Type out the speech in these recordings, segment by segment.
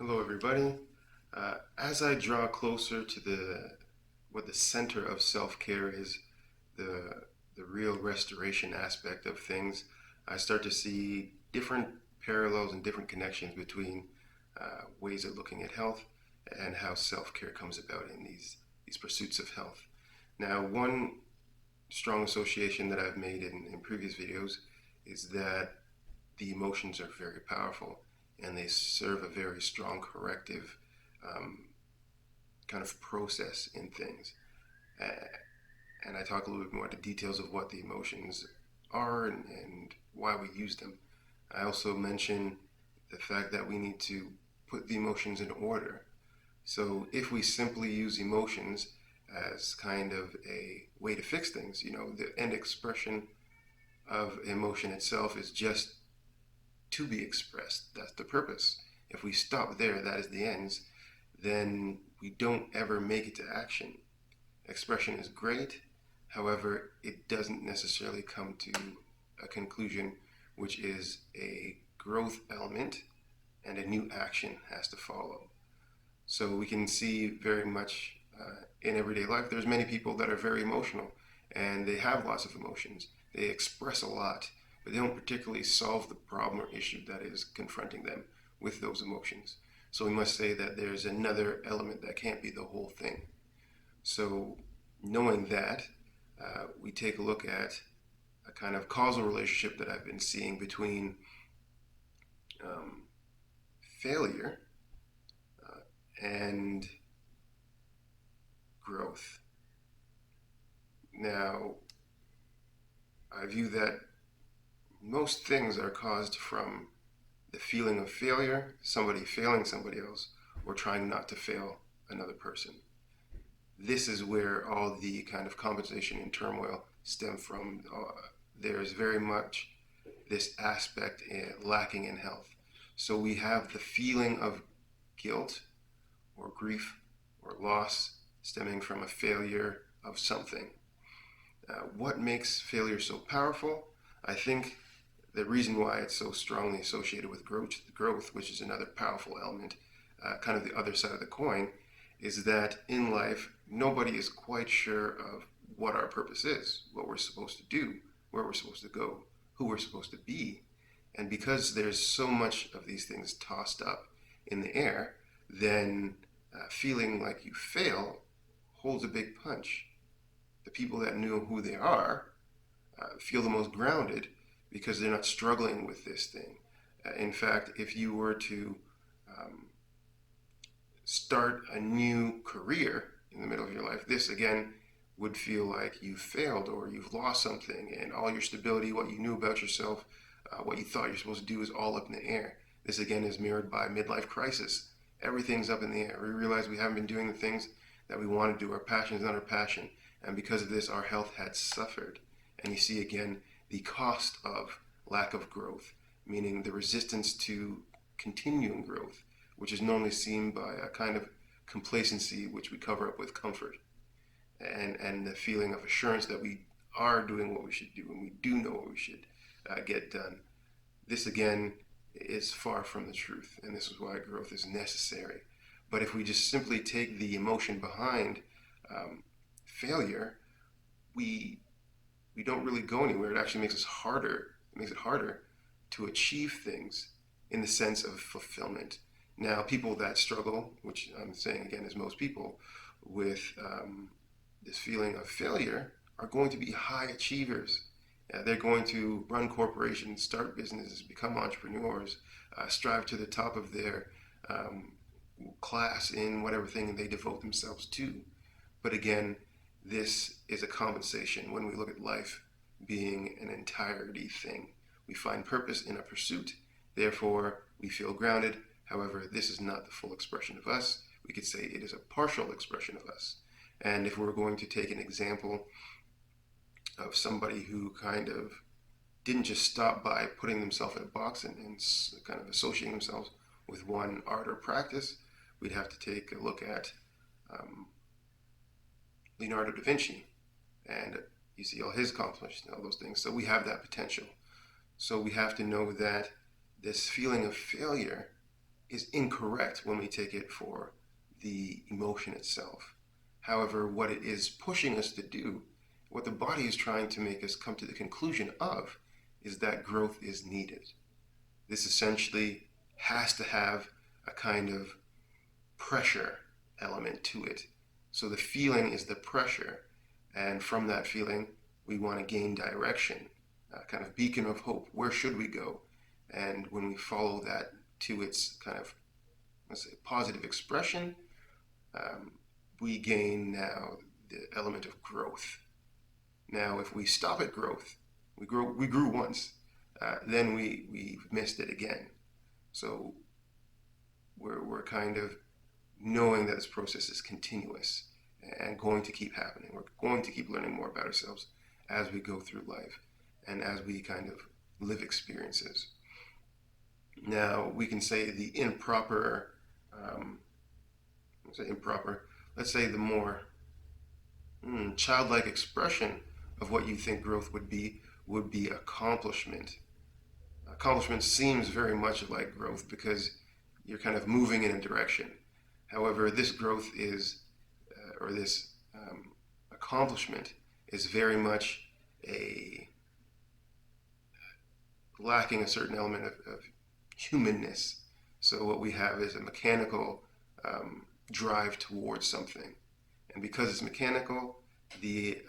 Hello, everybody. As I draw closer to what the center of self-care is, the the real restoration aspect of things, I start to see different parallels and different connections between ways of looking at health and how self-care comes about in these pursuits of health. Now, one strong association that I've made in previous videos is that the emotions are very powerful and they serve a very strong corrective um, kind of process in things. Uh, and I talk a little bit more about the details of what the emotions are and why we use them. I also mention the fact that we need to put the emotions in order. So if we simply use emotions as kind of a way to fix things, the end expression of emotion itself is just to be expressed. That's the purpose. If we stop there, that is the ends, then we don't ever make it to action. Expression is great, however, it doesn't necessarily come to a conclusion, which is a growth element and a new action has to follow. So we can see very much in everyday life, there's many people that are very emotional and they have lots of emotions. They express a lot, but they don't particularly solve the problem or issue that is confronting them with those emotions. So we must say that there's another element that can't be the whole thing. So knowing that, we take a look at a kind of causal relationship that I've been seeing between um, failure and growth. Now, I view that most things are caused from the feeling of failure, somebody failing somebody else, or trying not to fail another person. This is where all the kind of compensation and turmoil stem from. There's very much this aspect lacking in health. So we have the feeling of guilt or grief or loss stemming from a failure of something. What makes failure so powerful? I think the reason why it's so strongly associated with growth, which is another powerful element, kind of the other side of the coin, is that in life, nobody is quite sure of what our purpose is, what we're supposed to do, where we're supposed to go, who we're supposed to be. And because there's so much of these things tossed up in the air, then feeling like you fail holds a big punch. The people that know who they are feel the most grounded because they're not struggling with this thing. In fact, if you were to um, start a new career in the middle of your life, this again would feel like you've failed or you've lost something, and all your stability, what you knew about yourself, what you thought you're supposed to do, is all up in the air. This again is mirrored by midlife crisis. Everything's up in the air. We realize we haven't been doing the things that we want to do. Our passion is not our passion, and because of this, our health had suffered. And you see again the cost of lack of growth, meaning the resistance to continuing growth, which is normally seen by a kind of complacency which we cover up with comfort, and the feeling of assurance that we are doing what we should do and we do know what we should get done. This again is far from the truth, and this is why growth is necessary. But if we just simply take the emotion behind failure, we we don't really go anywhere. It actually makes us harder. It makes it harder to achieve things in the sense of fulfillment. Now, people that struggle, which I'm saying again is most people, with this feeling of failure are going to be high achievers. They're going to run corporations, start businesses, become entrepreneurs, strive to the top of their um, class in whatever thing they devote themselves to. But again, this is a compensation when we look at life being an entirety thing. We find purpose in a pursuit, therefore we feel grounded. However, this is not the full expression of us. We could say it is a partial expression of us. And if we're going to take an example of somebody who kind of didn't just stop by putting themselves in a box and kind of associating themselves with one art or practice, we'd have to take a look at um, Leonardo da Vinci, and you see all his accomplishments and all those things. So we have that potential. So we have to know that this feeling of failure is incorrect when we take it for the emotion itself. However, what it is pushing us to do, what the body is trying to make us come to the conclusion of, is that growth is needed. This essentially has to have a kind of pressure element to it. So the feeling is the pressure, and from that feeling, we want to gain direction, a kind of beacon of hope. Where should we go? And when we follow that to its kind of, let's say, positive expression, we gain now the element of growth. Now, if we stop at growth, we grew once, then we've missed it again. So we're kind of knowing that this process is continuous and going to keep happening. We're going to keep learning more about ourselves as we go through life and as we kind of live experiences. Now, we can say the improper, let's say the more childlike expression of what you think growth would be accomplishment. Accomplishment seems very much like growth because you're kind of moving in a direction. However, this growth is, or this accomplishment is very much lacking a certain element of humanness. So what we have is a mechanical drive towards something. And because it's mechanical, the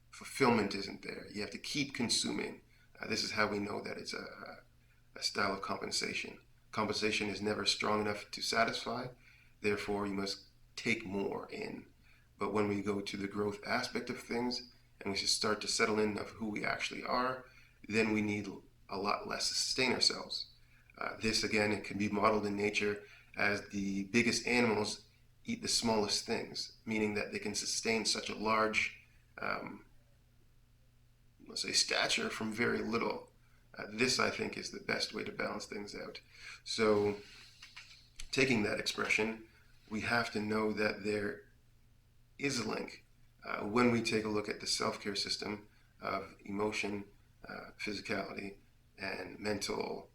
fulfillment isn't there. You have to keep consuming. This is how we know that it's a style of compensation. Compensation is never strong enough to satisfy. Therefore, you must take more in. But when we go to the growth aspect of things and we just start to settle in of who we actually are, then we need a lot less to sustain ourselves. This, again, it can be modeled in nature as the biggest animals eat the smallest things, meaning that they can sustain such a large, let's say, stature from very little. This, I think, is the best way to balance things out. So, taking that expression, we have to know that there is a link. When we take a look at the self-care system of emotion, physicality, and mental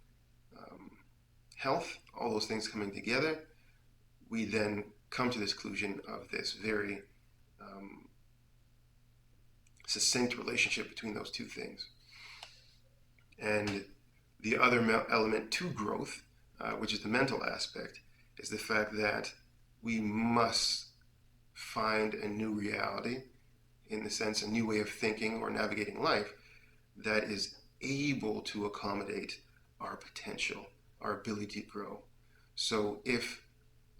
health, all those things coming together, we then come to this conclusion of this very succinct relationship between those two things. And the other element to growth, which is the mental aspect, is the fact that we must find a new reality, in the sense a new way of thinking or navigating life that is able to accommodate our potential, our ability to grow. So if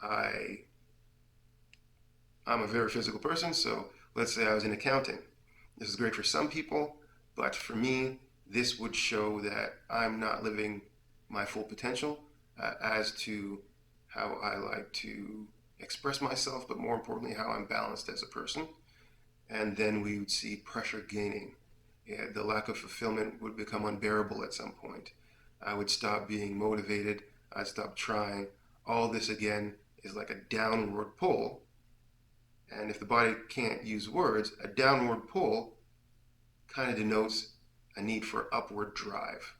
I'm a very physical person, so let's say I was in accounting. This is great for some people, but for me, this would show that I'm not living my full potential as to how I like to express myself, but more importantly, how I'm balanced as a person. And then we would see pressure gaining. The lack of fulfillment would become unbearable at some point. I would stop being motivated. I'd stop trying. All this, again, is like a downward pull. And if the body can't use words, a downward pull kind of denotes a need for upward drive,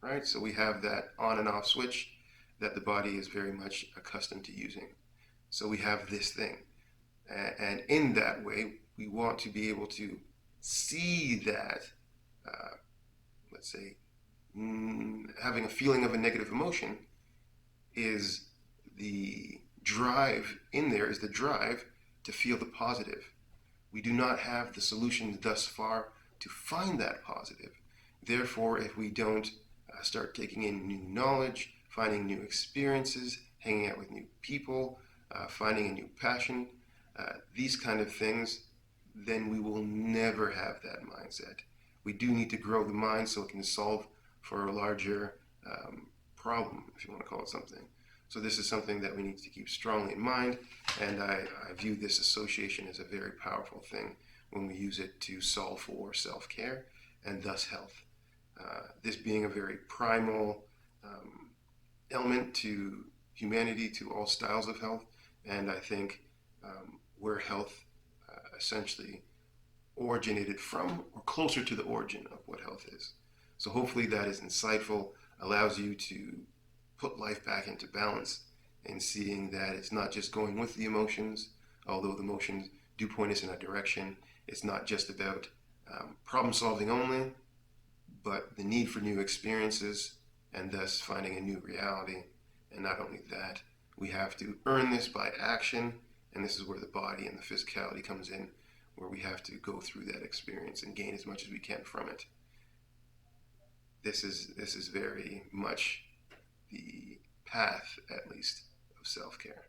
right? So we have that on and off switch that the body is very much accustomed to using. So we have this thing. And in that way, we want to be able to see that, let's say, having a feeling of a negative emotion is the drive in there, is the drive to feel the positive. We do not have the solution thus far to find that positive. Therefore, if we don't start taking in new knowledge, finding new experiences, hanging out with new people, finding a new passion, these kind of things, then we will never have that mindset. We do need to grow the mind so it can solve for a larger problem, if you want to call it something. So this is something that we need to keep strongly in mind, and I view this association as a very powerful thing when we use it to solve for self-care and thus health. This being a very primal element to humanity, to all styles of health, and I think where health essentially originated from, or closer to the origin of what health is. So hopefully that is insightful, allows you to put life back into balance and seeing that it's not just going with the emotions, although the emotions do point us in that direction. It's not just about problem solving only, but the need for new experiences and thus finding a new reality. And not only that, we have to earn this by action, and this is where the body and the physicality comes in, where we have to go through that experience and gain as much as we can from it. This is very much the path, at least, of self-care.